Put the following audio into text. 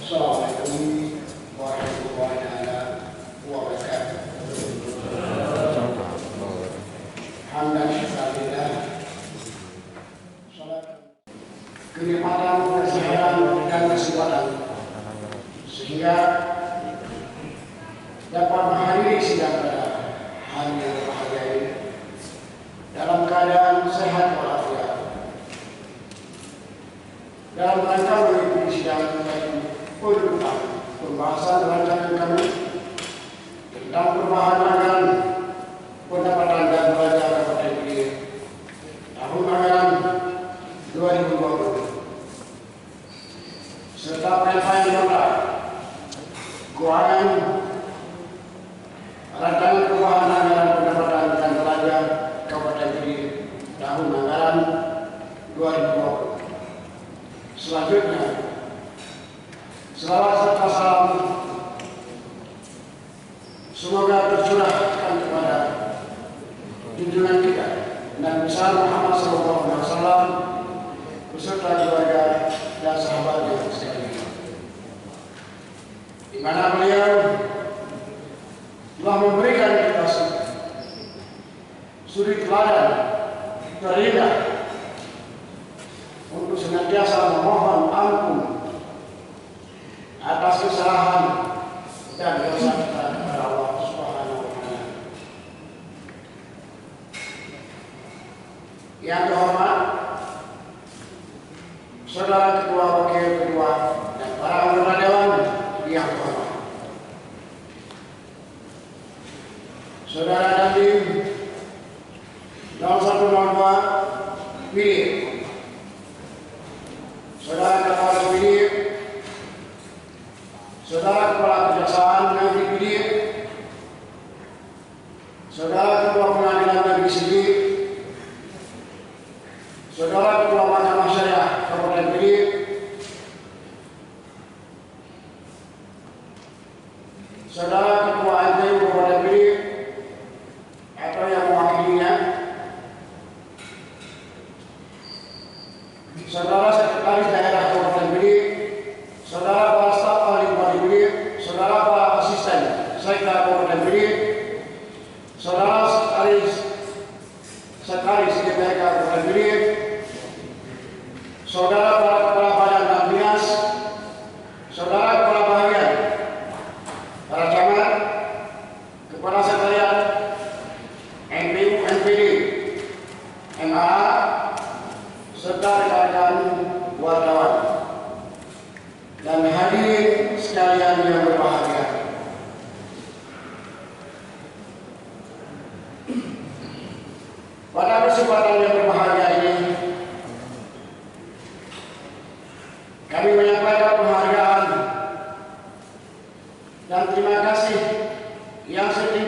Assalamualaikum warahmatullahi wabarakatuh. Hamdan syukurillah. Kenikmatan, kesehatan dan kesempatan sehingga dapat menghadiri sidang pada hari yang berbahagia ini dalam keadaan sehat walafiat. Dalam rangka mengikuti sidang tentang pembahasan rancangan kami tentang perubahan pendapatan dan belanja Kabupaten Kediri tahun anggaran 2020 serta penyampaian nota keuangan rancangan perubahan anggaran pendapatan dan belanja Kabupaten Kediri tahun anggaran 2020. Selanjutnya, selawat serta salam semoga tercurahkan kepada junjungan kita Nabi besar Muhammad SAW beserta keluarga dan sahabatnya sekalian, di mana beliau telah memberikan kita suri teladan terindah untuk senantiasa memohon ampun atas kesalahan dan dosa kita kepada Allah Subhanahu wa Ta'ala. Yang terhormat Saudara Ketua, Wakil Ketua, dan para anggota Dewan yang terhormat, Saudara Dandim 0102 pilih, Saudara Kepala Pilih, Saudara Kepala Kejaksaan Negeri Kediri, Saudara Ketua Pengadilan Negeri Kediri, Saudara Ketua Mahkamah Syariah Kabupaten Kediri, Saudara Ketua MPU Kabupaten Kediri atau yang mewakilinya, Saudara Sekretaris Daerah Kabupaten Kediri, Saudara para staf ahli Bupati Kediri, Saudara para asisten Sekda Kabupaten Kediri, Saudara Sekretaris DPRK Kabupaten Kediri, Saudara para kepala badan dan dinas, Saudara kepala bagian, para camat, kepala sekretariat, MPU, MPD, MA, serta rekan-rekan wartawan dan hadirin sekalian yang berbahagia. Pada kesempatan yang berbahagia ini, kami menyampaikan penghargaan dan terima kasih yang setinggi